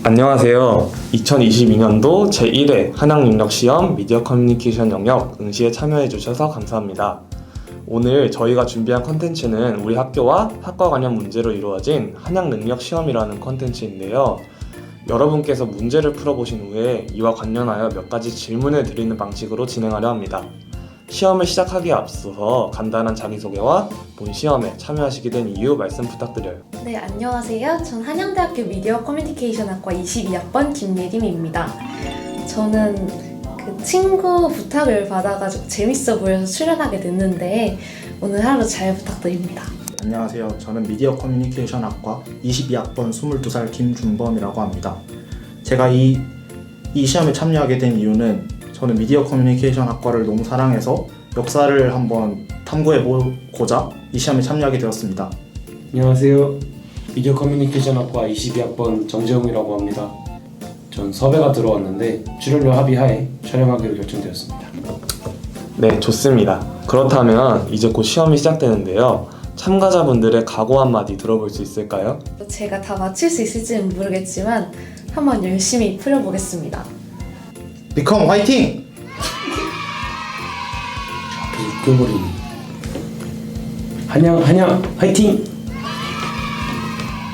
안녕하세요. 2022년도 제1회 한양능력시험 미디어 커뮤니케이션 영역 응시에 참여해주셔서 감사합니다. 오늘 저희가 준비한 컨텐츠는 우리 학교와 학과 관련 문제로 이루어진 한양능력시험이라는 컨텐츠인데요. 여러분께서 문제를 풀어보신 후에 이와 관련하여 몇 가지 질문을 드리는 방식으로 진행하려 합니다. 시험을 시작하기에 앞서서 간단한 자기소개와 본 시험에 참여하시게 된 이유 말씀 부탁드려요. 네, 안녕하세요. 전 한양대학교 미디어 커뮤니케이션학과 22학번 김예림입니다. 저는 그 친구 부탁을 받아가지고 재밌어 보여서 출연하게 됐는데 오늘 하루 잘 부탁드립니다. 안녕하세요. 저는 미디어 커뮤니케이션학과 22학번 22살 김준범이라고 합니다. 제가 이 시험에 참여하게 된 이유는 저는 미디어 커뮤니케이션 학과를 너무 사랑해서 역사를 한번 탐구해보고자 이 시험에 참여하게 되었습니다. 안녕하세요. 미디어 커뮤니케이션 학과 22학번 정재웅이라고 합니다. 전 섭외가 들어왔는데 출연료 합의하에 촬영하기로 결정되었습니다. 네, 좋습니다. 그렇다면 이제 곧 시험이 시작되는데요. 참가자분들의 각오 한마디 들어볼 수 있을까요? 제가 다 맞힐 수 있을지는 모르겠지만 한번 열심히 풀어보겠습니다. 비컴 화이팅! 웃겨버리네. 한양 화이팅!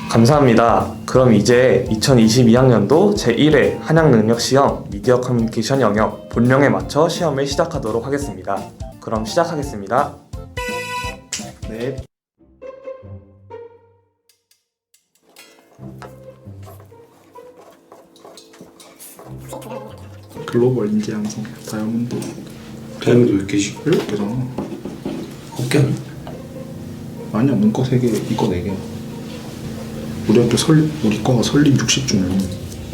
감사합니다. 그럼 이제 2022학년도 제1회 한양능력시험 미디어 커뮤니케이션 영역 본령에 맞춰 시험을 시작하도록 하겠습니다. 그럼 시작하겠습니다. 네. 글로벌 인재 양성 다이아몬드 다이아몬드 10개씩? 7개잖아. 없겠네. 아니야, 문과 3개, 이과 4개. 우리 학교 우리 과가 설립 60주년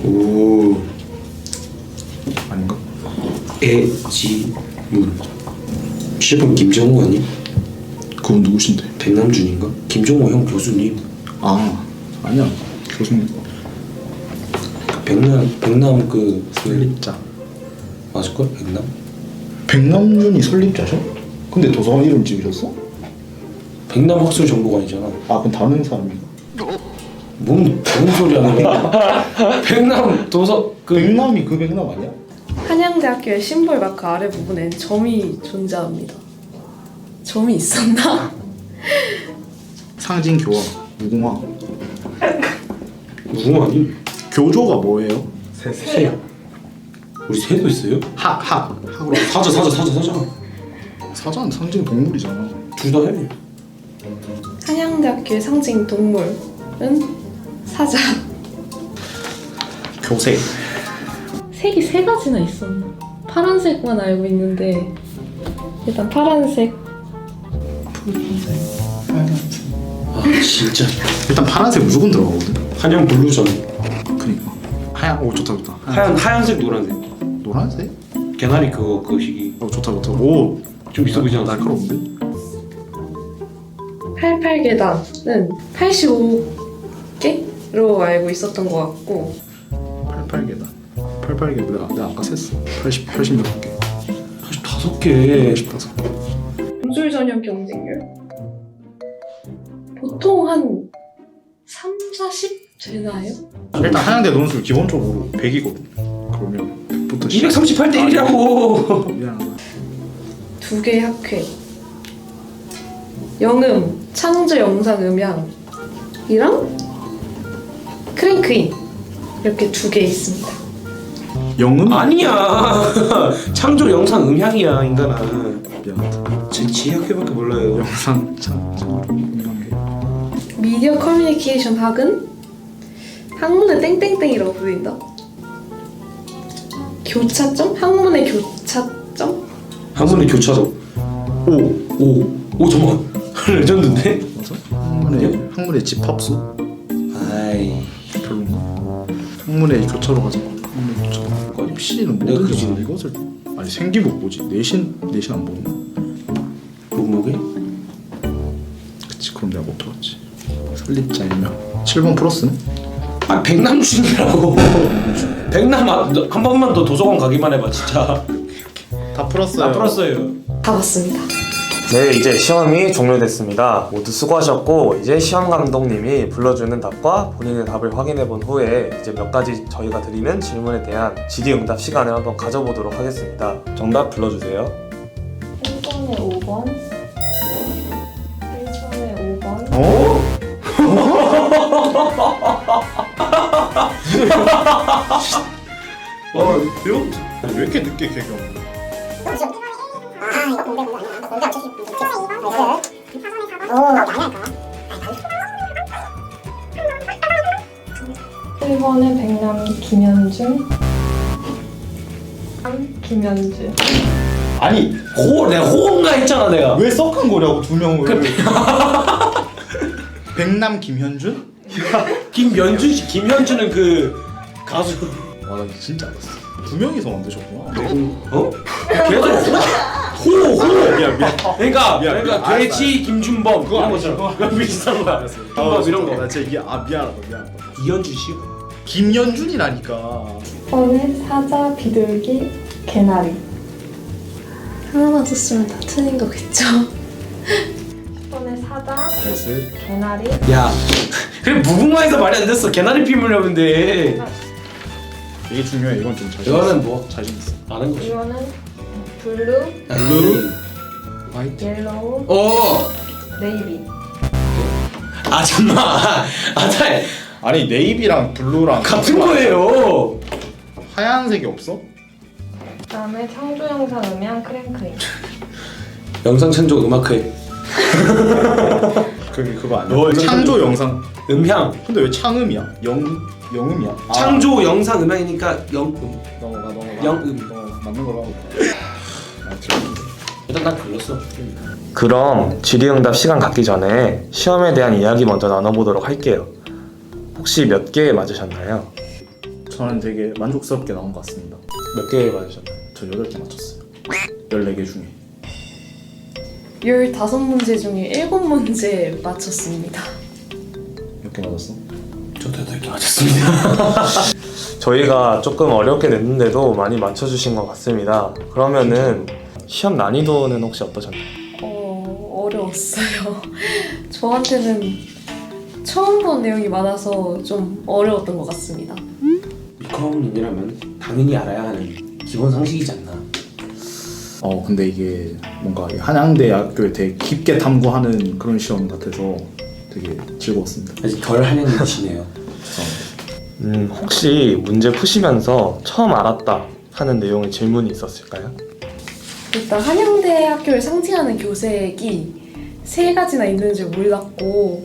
오. 아닌가? 애지문 10번 김정호 아니? 그건 누구신데? 백남준인가? 김정호 형 교수님. 아니야, 교수님. 백남 그 설립자. 맞을걸? 백남? 백남준이 설립자셔? 근데 도서관 이름 지으셨어? 백남 학술 정보관이잖아. 그건 다른 사람인가? 뭔 소리 하는 거야? 백남 도서 백남이 그 백남 아니야? 한양대학교의 심볼 마크 아래 부분엔 점이 존재합니다. 점이 있었나? 상징 교화, 무궁화. 누구 아니? 교조가 뭐예요? 새야. 우리 새도 있어요? 학으로. 사자. 사자는 상징 동물이잖아. 둘 다 해. 한양대학교의 상징 동물은 사자. 교세. 색이 3가지나 있었나? 파란색만 알고 있는데 일단 파란색. 빨간색. 아 진짜. 일단 파란색 무조건 들어가거든. 한양 블루전. 그니까. 하얀. 좋다. 하얀색 노란색. 노란색? 개나리 그 시기. 좋다. 오, 좀 있어 보이지 않아? 날카로운데? 88계단은 85개로 알고 있었던 것 같고 88계단. 88개 내가 아까 셌어. 80몇 개. 85개. 85개. 공술 전형 경쟁률 보통 한 3, 40 되나요? 일단 한양대 논술 기본적으로 100이거든. 그러면 100부터 238대 1이라고. 미안하다. 2개의 학회 영음, 창조 영상 음향이랑 크랭크인 이렇게 2개 있습니다. 영음? 아니야. 창조 영상 음향이야 인간아. 미안하다. 지 학교밖에 몰라요. 영상 음악계. 미디어 커뮤니케이션 학은 학문의 땡땡땡이라고 불린다. 교차점? 학문의 교차점? 학문의 교차도. 오 잠깐만. 레전드인데? 맞아? 학문의 집합수? 아이 별론가? 학문의 교차로 가자. 학문의 교차. 입시는 내가 뭐든지 그지. 이것을 아니 생기부 뭐지? 내신 안 보나? 목목에? 그치, 그럼 내가 못 풀었지. 설립자이면 7번 풀었음? 아 백남준이라고. 백남 한 번만 더 도서관 가기만 해봐 진짜. 다 풀었어요. 나 풀었어요. 다 맞습니다. 네, 이제 시험이 종료됐습니다. 모두 수고하셨고 이제 시험 감독님이 불러주는 답과 본인의 답을 확인해 본 후에 이제 몇 가지 저희가 드리는 질문에 대한 질의응답 시간을 한번 가져보도록 하겠습니다. 정답 불러주세요. 1번에 5번 1번에 5번 어? 배우? 왜 이렇게 늦게 개경? 일 번에 백남 김현준 김현준 아니 내가 호응가 했잖아 내가. 왜 썩은 거냐고 두 명을. 백남 김현준? 김연준 씨, 김현준은 그 가수. 와, 나 진짜 알았어. 두 명이서 만드셨구나. 어? 계속 호. 미안. 그러니까 미안, 그러니까 돼지 김준범 그거 이런 아니죠. 것처럼 그런 비슷한 거야. 김밥 이런 거. 나 진짜 이게 미안하다. 이현준 씨. 김연준이라니까. 10번에 사자 비둘기 개나리 하나만 썼으면 다 틀린 거겠죠? 10번에 사자 나이스. 개나리 야, 그래 무궁화에서 말이 안 됐어. 개나리 피물려는데 이게 중요해. 이건 좀 자신. 이거는 뭐 자신 있어. 아는 거지. 이거는 블루 블루. 화이트. 옐로우 어. 네이비 아 잠만. 아, 아니 네이비랑 블루랑 같은 거예요. 하얀색이 없어? 그다음에 창조 영상 음향 크랭크인 영상 창조 음악회. 그거 아니야? 너 창조 영상. 음향. 근데 왜 창음이야? 영음이야? 아, 창조 영상 음향이니까 영음. 넘어가. 영음. 맞는 걸로 하고. 일단 난 걸렸어. 그럼 질의응답 시간 갖기 전에 시험에 대한 이야기 먼저 나눠보도록 할게요. 혹시 몇 개 맞으셨나요? 저는 되게 만족스럽게 나온 것 같습니다. 몇 개 맞으셨나요? 저 8개 맞췄어요. 14개 중에. 15문제 중에 7문제 맞췄습니다. 몇 개 맞았어? 저도 8개 맞았습니다. 저희가 조금 어렵게 냈는데도 많이 맞춰주신 것 같습니다. 그러면은 시험 난이도는 혹시 어떠셨나요? 어려웠어요. 저한테는 처음 본 내용이 많아서 좀 어려웠던 것 같습니다. 미컴님이라면 당연히 알아야 하는 기본 상식이지 않나. 근데 이게 뭔가 한양대학교에 되게 깊게 탐구하는 그런 시험 같아서 되게 즐거웠습니다. 아직 덜 한양이시네요. 죄송합니다. 혹시 문제 푸시면서 처음 알았다 하는 내용의 질문이 있었을까요? 일단 한양대학교를 상징하는 교색이 3가지나 있는 줄 몰랐고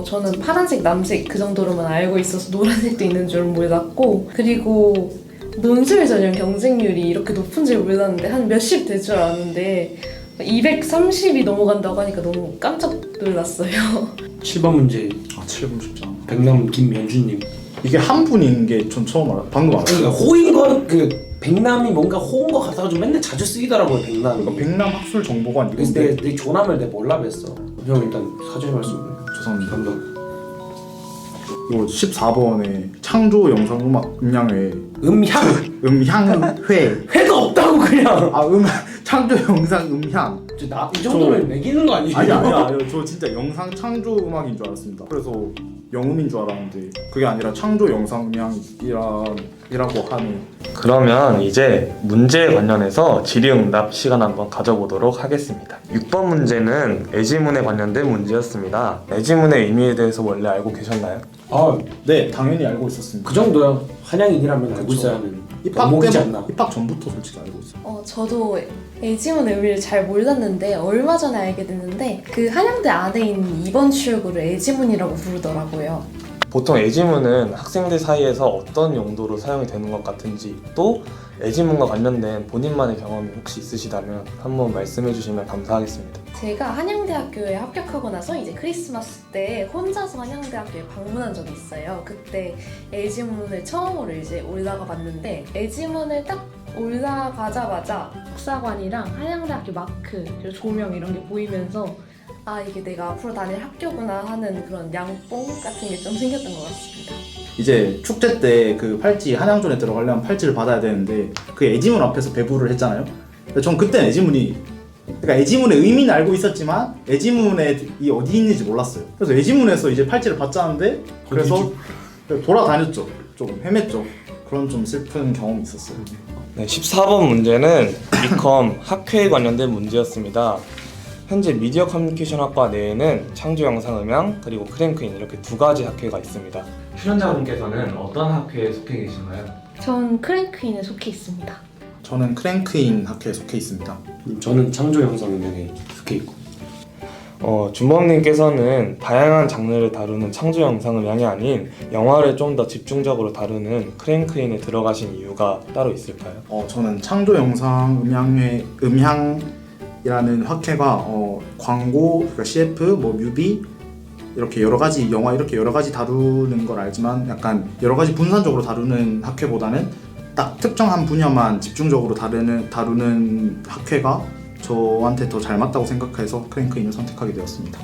저는 파란색, 남색 그 정도로만 알고 있어서 노란색도 있는 줄 몰랐고 그리고 논술 전형 경쟁률이 이렇게 높은 줄 몰랐는데 한 몇십 될 줄 알았는데 230이 넘어간다고 하니까 너무 깜짝 놀랐어요. 7번 문제 7분 쉽지 않아. 백남 김연준님. 이게 한 분인 게 전 처음 방금 알았어요. 그러니까 호인 건 백남이 뭔가 호인 거 같아가지고 맨날 자주 쓰이더라고요 백남이. 그러니까 백남 학술 정보관 그래서 이건데 내 조남을 내가 몰라 뵀어. 형 일단 사죄의 말씀. 죄송합니다. 감독. 이거 14번에 창조 영상 음악 음향회 음향. 음향회 회가 없다고 그냥. 창조 영상 음향. 이 정도면 매기는 거 아니에요? 아니요. 저 진짜 영상 창조 음악인 줄 알았습니다. 그래서 영음인 줄 알았는데 그게 아니라 창조 영상 음향이라고 하는. 그러면 이제 문제에 관련해서 질의응답 시간 한번 가져보도록 하겠습니다. 6번 문제는 애지문에 관련된 문제였습니다. 애지문의 의미에 대해서 원래 알고 계셨나요? 네, 당연히 알고 있었습니다. 그 정도야. 한양인이라면 알고 있어야 하는 대목이지 않나. 입학 전부터 솔직히 알고 있어요. 저도 애지문 의미를 잘 몰랐는데 얼마 전에 알게 됐는데 그 한양대 안에 있는 2번 출구를 애지문이라고 부르더라고요. 보통 애지문은 학생들 사이에서 어떤 용도로 사용이 되는 것 같은지 또 애지문과 관련된 본인만의 경험이 혹시 있으시다면 한번 말씀해 주시면 감사하겠습니다. 제가 한양대학교에 합격하고 나서 이제 크리스마스 때 혼자서 한양대학교에 방문한 적이 있어요. 그때 애지문을 처음으로 이제 올라가 봤는데 애지문을 딱 올라가자마자 국사관이랑 한양대학교 마크 그리고 조명 이런 게 보이면서 이게 내가 앞으로 다닐 학교구나 하는 그런 양뽕 같은 게 좀 생겼던 것 같습니다. 이제 축제 때 그 팔찌 한양존에 들어가려면 팔찌를 받아야 되는데 그 애지문 앞에서 배부를 했잖아요. 근데 전 그때 애지문이 그러니까 에지문의 의미는 알고 있었지만 에지문이 어디 있는지 몰랐어요. 그래서 에지문에서 이제 팔찌를 받자는데 그래서 돌아다녔죠. 좀 헤맸죠. 그런 좀 슬픈 경험이 있었어요. 네, 14번 문제는 미컴 학회에 관련된 문제였습니다. 현재 미디어 커뮤니케이션 학과 내에는 창조 영상 음향 그리고 크랭크인 이렇게 두 가지 학회가 있습니다. 출연자분께서는 어떤 학회에 속해 계신가요? 전 크랭크인에 속해 있습니다. 저는 크랭크인 학회에 속해 있습니다. 저는 창조 영상 음향에 속해 있고. 준범님께서는 다양한 장르를 다루는 창조 영상 음향이 아닌 영화를 좀 더 집중적으로 다루는 크랭크인에 들어가신 이유가 따로 있을까요? 저는 창조 영상 음향이라는 학회가 광고, 그러니까 CF, 뭐 뮤비 이렇게 여러 가지 영화 이렇게 여러 가지 다루는 걸 알지만 약간 여러 가지 분산적으로 다루는 학회보다는 딱 특정한 분야만 집중적으로 다루는 학회가 저한테 더 잘 맞다고 생각해서 크랭크인을 선택하게 되었습니다.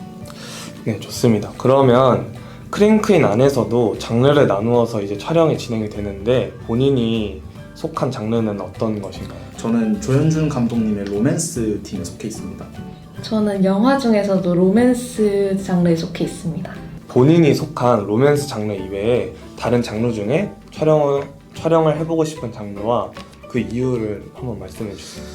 네, 좋습니다. 그러면 크랭크인 안에서도 장르를 나누어서 이제 촬영이 진행이 되는데 본인이 속한 장르는 어떤 것인가요? 저는 조현준 감독님의 로맨스 팀에 속해 있습니다. 저는 영화 중에서도 로맨스 장르에 속해 있습니다. 본인이 속한 로맨스 장르 이외에 다른 장르 중에 촬영을 해보고 싶은 장르와 그 이유를 한번 말씀해 주세요.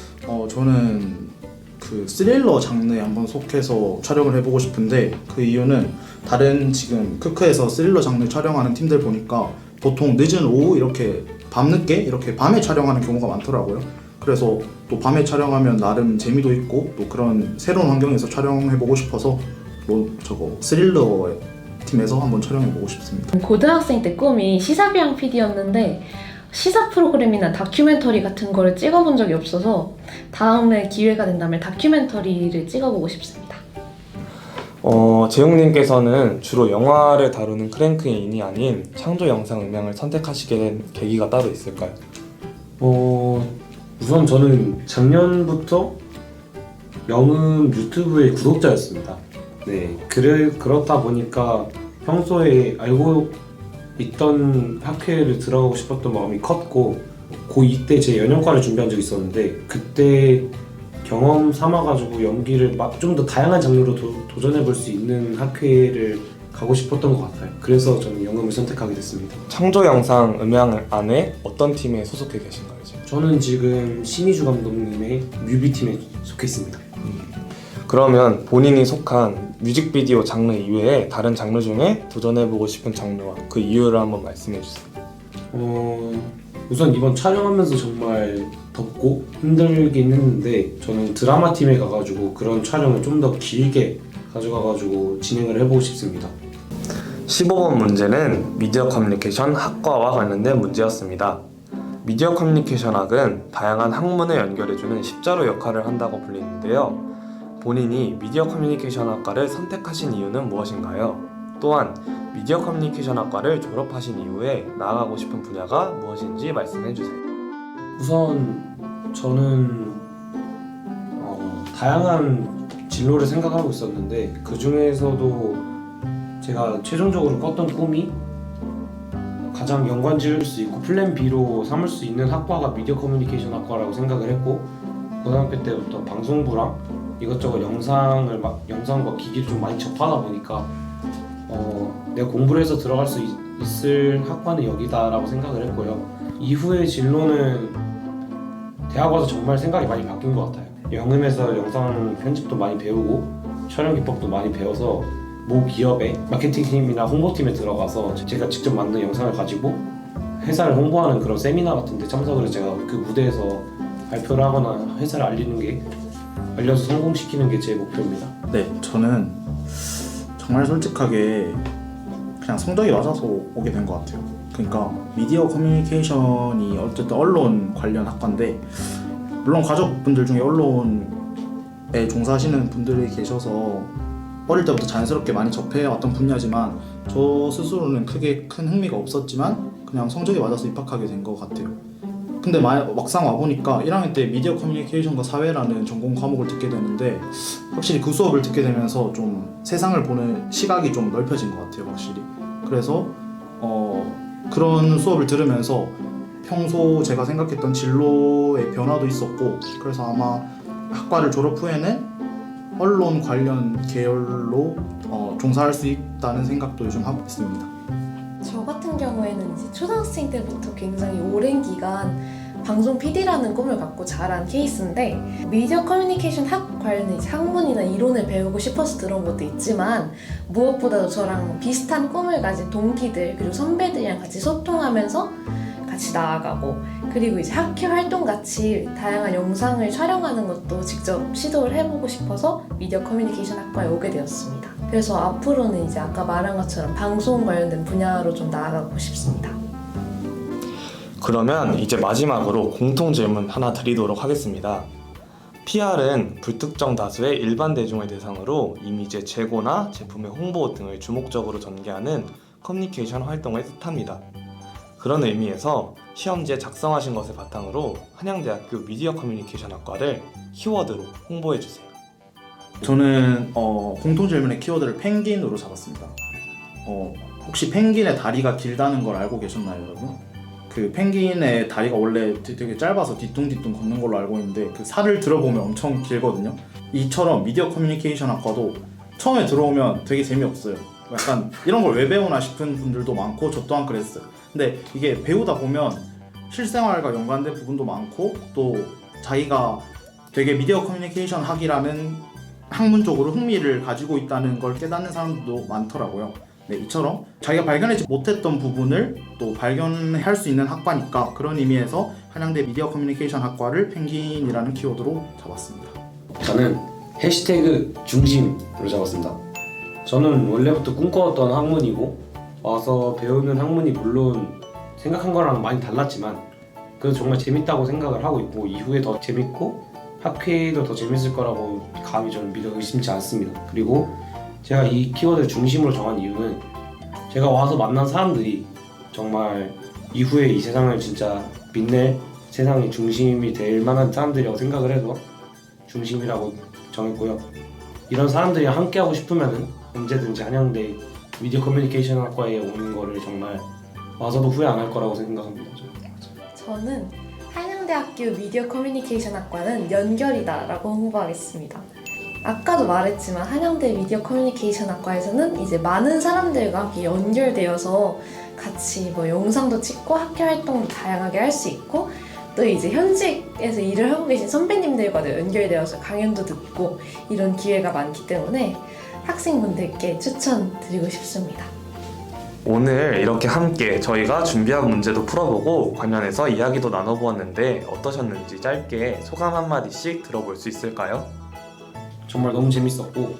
저는 그 스릴러 장르에 한번 속해서 촬영을 해보고 싶은데 그 이유는 다른 지금 크크에서 스릴러 장르 촬영하는 팀들 보니까 보통 늦은 오후 이렇게 밤늦게 이렇게 밤에 촬영하는 경우가 많더라고요. 그래서 또 밤에 촬영하면 나름 재미도 있고 또 그런 새로운 환경에서 촬영해보고 싶어서 스릴러 팀에서 한번 촬영해보고 싶습니다. 고등학생 때 꿈이 시사교양 PD였는데 시사 프로그램이나 다큐멘터리 같은 거를 찍어본 적이 없어서 다음에 기회가 된다면 다큐멘터리를 찍어보고 싶습니다. 재웅님께서는 주로 영화를 다루는 크랭크인이 아닌 창조 영상 음향을 선택하시게 된 계기가 따로 있을까요? 우선 저는 작년부터 영음 유튜브의 구독자였습니다. 네, 그렇다 보니까 평소에 알고 있던 학회를 들어가고 싶었던 마음이 컸고 고2 때 제 연영과를 준비한 적이 있었는데 그때 경험 삼아가지고 연기를 좀 더 다양한 장르로 도전해볼 수 있는 학회를 가고 싶었던 것 같아요. 그래서 저는 영음을 선택하게 됐습니다. 창조 영상 음향 안에 어떤 팀에 소속해 계신가요? 지금? 저는 지금 신희주 감독님의 뮤비팀에 속해 있습니다. 그러면 본인이 속한 뮤직비디오 장르 이외에 다른 장르 중에 도전해보고 싶은 장르와 그 이유를 한번 말씀해주세요. 우선 이번 촬영하면서 정말 덥고 힘들긴 했는데 저는 드라마 팀에 가가지고 그런 촬영을 좀 더 길게 가져가가지고 진행을 해보고 싶습니다. 15번 문제는 미디어 커뮤니케이션 학과와 관련된 문제였습니다. 미디어 커뮤니케이션 학은 다양한 학문을 연결해주는 십자로 역할을 한다고 불리는데요. 본인이 미디어 커뮤니케이션 학과를 선택하신 이유는 무엇인가요? 또한 미디어 커뮤니케이션 학과를 졸업하신 이후에 나아가고 싶은 분야가 무엇인지 말씀해주세요. 우선 저는 다양한 진로를 생각하고 있었는데 그 중에서도 제가 최종적으로 꿨던 꿈이 가장 연관 지을 수 있고 플랜 B로 삼을 수 있는 학과가 미디어 커뮤니케이션 학과라고 생각을 했고 고등학교 때부터 방송부랑 이것저것 영상과 기기를 좀 많이 접하다 보니까 내가 공부를 해서 들어갈 수 있을 학과는 여기다라고 생각을 했고요. 이후의 진로는 대학 와서 정말 생각이 많이 바뀐 것 같아요. 영음에서 영상 편집도 많이 배우고 촬영 기법도 많이 배워서 모 기업의 마케팅팀이나 홍보팀에 들어가서 제가 직접 만든 영상을 가지고 회사를 홍보하는 그런 세미나 같은 데 참석을 해서 제가 그 무대에서 발표를 하거나 회사를 알려서 성공시키는 게 제 목표입니다. 네, 저는 정말 솔직하게 그냥 성적이 맞아서 오게 된 것 같아요. 그러니까 미디어 커뮤니케이션이 어쨌든 언론 관련 학과인데 물론 가족분들 중에 언론에 종사하시는 분들이 계셔서 어릴 때부터 자연스럽게 많이 접해왔던 분야지만 저 스스로는 크게 큰 흥미가 없었지만 그냥 성적이 맞아서 입학하게 된 것 같아요. 근데 막상 와보니까 1학년 때 미디어 커뮤니케이션과 사회라는 전공 과목을 듣게 되는데 확실히 그 수업을 듣게 되면서 좀 세상을 보는 시각이 좀 넓혀진 것 같아요, 확실히. 그래서 그런 수업을 들으면서 평소 제가 생각했던 진로의 변화도 있었고 그래서 아마 학과를 졸업 후에는 언론 관련 계열로 종사할 수 있다는 생각도 요즘 하고 있습니다. 저 같은 경우에는 이제 초등학생 때부터 굉장히 오랜 기간 방송 PD라는 꿈을 갖고 자란 케이스인데, 미디어 커뮤니케이션 학 관련된 이제 학문이나 이론을 배우고 싶어서 들어온 것도 있지만, 무엇보다도 저랑 비슷한 꿈을 가진 동기들 그리고 선배들이랑 같이 소통하면서 같이 나아가고, 그리고 이제 학회 활동 같이 다양한 영상을 촬영하는 것도 직접 시도를 해보고 싶어서 미디어 커뮤니케이션 학과에 오게 되었습니다. 그래서 앞으로는 이제 아까 말한 것처럼 방송 관련된 분야로 좀 나아가고 싶습니다. 그러면 이제 마지막으로 공통 질문 하나 드리도록 하겠습니다. PR은 불특정 다수의 일반 대중을 대상으로 이미지의 재고나 제품의 홍보 등을 주목적으로 전개하는 커뮤니케이션 활동을 뜻합니다. 그런 의미에서 시험지에 작성하신 것을 바탕으로 한양대학교 미디어 커뮤니케이션 학과를 키워드로 홍보해주세요. 저는 공통 질문의 키워드를 펭귄으로 잡았습니다. 혹시 펭귄의 다리가 길다는 걸 알고 계셨나요, 여러분? 그 펭귄의 다리가 원래 되게 짧아서 뒤뚱뒤뚱 걷는 걸로 알고 있는데, 그 살을 들어보면 엄청 길거든요. 이처럼 미디어 커뮤니케이션 학과도 처음에 들어오면 되게 재미없어요. 약간 이런 걸 왜 배우나 싶은 분들도 많고 저 또한 그랬어요. 근데 이게 배우다 보면 실생활과 연관된 부분도 많고, 또 자기가 되게 미디어 커뮤니케이션 학이라는 학문 쪽으로 흥미를 가지고 있다는 걸 깨닫는 사람들도 많더라고요. 네, 이처럼 자기가 발견하지 못했던 부분을 또 발견할 수 있는 학과니까, 그런 의미에서 한양대 미디어 커뮤니케이션 학과를 펭귄이라는 키워드로 잡았습니다. 저는 해시태그 중심으로 잡았습니다. 저는 원래부터 꿈꿔왔던 학문이고, 와서 배우는 학문이 물론 생각한 거랑 많이 달랐지만 그래도 정말 재밌다고 생각을 하고 있고, 이후에 더 재밌고 학회도 더 재밌을 거라고 감히 저는 믿어 의심치 않습니다. 그리고 제가 이 키워드를 중심으로 정한 이유는 제가 와서 만난 사람들이 정말 이후에 이 세상을 진짜 빛낼 세상의 중심이 될 만한 사람들이라고 생각을 해서 중심이라고 정했고요. 이런 사람들이랑 함께 하고 싶으면 언제든지 한양대 미디어 커뮤니케이션 학과에 오는 거를 정말 와서도 후회 안 할 거라고 생각합니다. 저는 한양대학교 미디어 커뮤니케이션 학과는 연결이다 라고 홍보하겠습니다. 아까도 말했지만 한양대 미디어 커뮤니케이션 학과에서는 이제 많은 사람들과 함께 연결되어서 같이 뭐 영상도 찍고 학회 활동도 다양하게 할 수 있고, 또 이제 현직에서 일을 하고 계신 선배님들과도 연결되어서 강연도 듣고 이런 기회가 많기 때문에 학생분들께 추천드리고 싶습니다. 오늘 이렇게 함께 저희가 준비한 문제도 풀어보고 관련해서 이야기도 나눠보았는데 어떠셨는지 짧게 소감 한마디씩 들어볼 수 있을까요? 정말 너무 재밌었고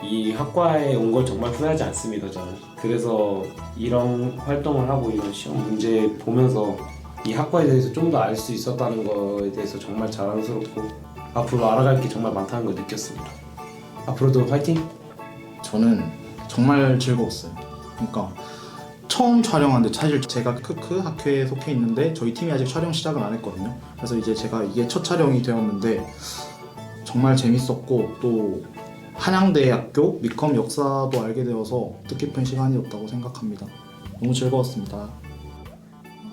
이 학과에 온 걸 정말 후회하지 않습니다. 저는 그래서 이런 활동을 하고 이런 시험 문제 보면서 이 학과에 대해서 좀 더 알 수 있었다는 거에 대해서 정말 자랑스럽고 앞으로 알아갈 게 정말 많다는 걸 느꼈습니다. 앞으로도 화이팅! 저는 정말 즐거웠어요. 그러니까 처음 촬영하는데, 사실 제가 크크 학회에 속해 있는데 저희 팀이 아직 촬영 시작을 안 했거든요. 그래서 이제 제가 이게 첫 촬영이 되었는데 정말 재밌었고, 또 한양대학교 미컴 역사도 알게 되어서 뜻깊은 시간이었다고 생각합니다. 너무 즐거웠습니다.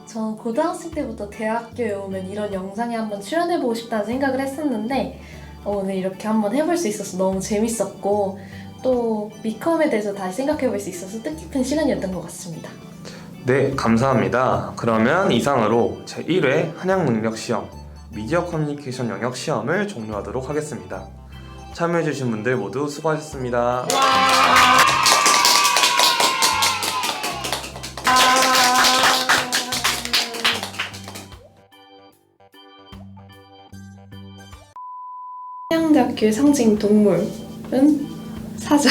전 고등학생 때부터 대학교에 오면 이런 영상에 한번 출연해보고 싶다는 생각을 했었는데 오늘 이렇게 한번 해볼 수 있어서 너무 재밌었고, 또 미컴에 대해서 다시 생각해볼 수 있어서 뜻깊은 시간이었던 것 같습니다. 네, 감사합니다. 그러면 이상으로 제1회 한양능력시험 미디어 커뮤니케이션 영역 시험을 종료하도록 하겠습니다. 참여해주신 분들 모두 수고하셨습니다. 한양대학교의 상징 동물은 사자.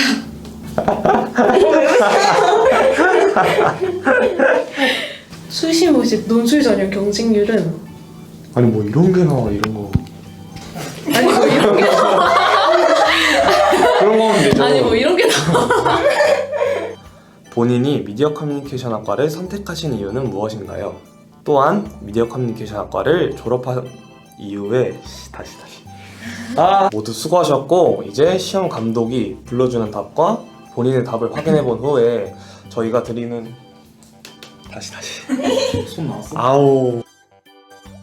수시 모집 논술 전형 경쟁률은 아니 뭐 이런 게 나와, 이런 거. 아니 뭐 이런 게 그런 거 하면 되죠. 아니 뭐 이런 게 본인이 미디어 커뮤니케이션 학과를 선택하신 이유는 무엇인가요? 또한 미디어 커뮤니케이션 학과를 졸업한 이후에 모두 수고하셨고, 이제 시험 감독이 불러주는 답과 본인의 답을 확인해 본 후에 저희가 드리는 손 나왔어? 아우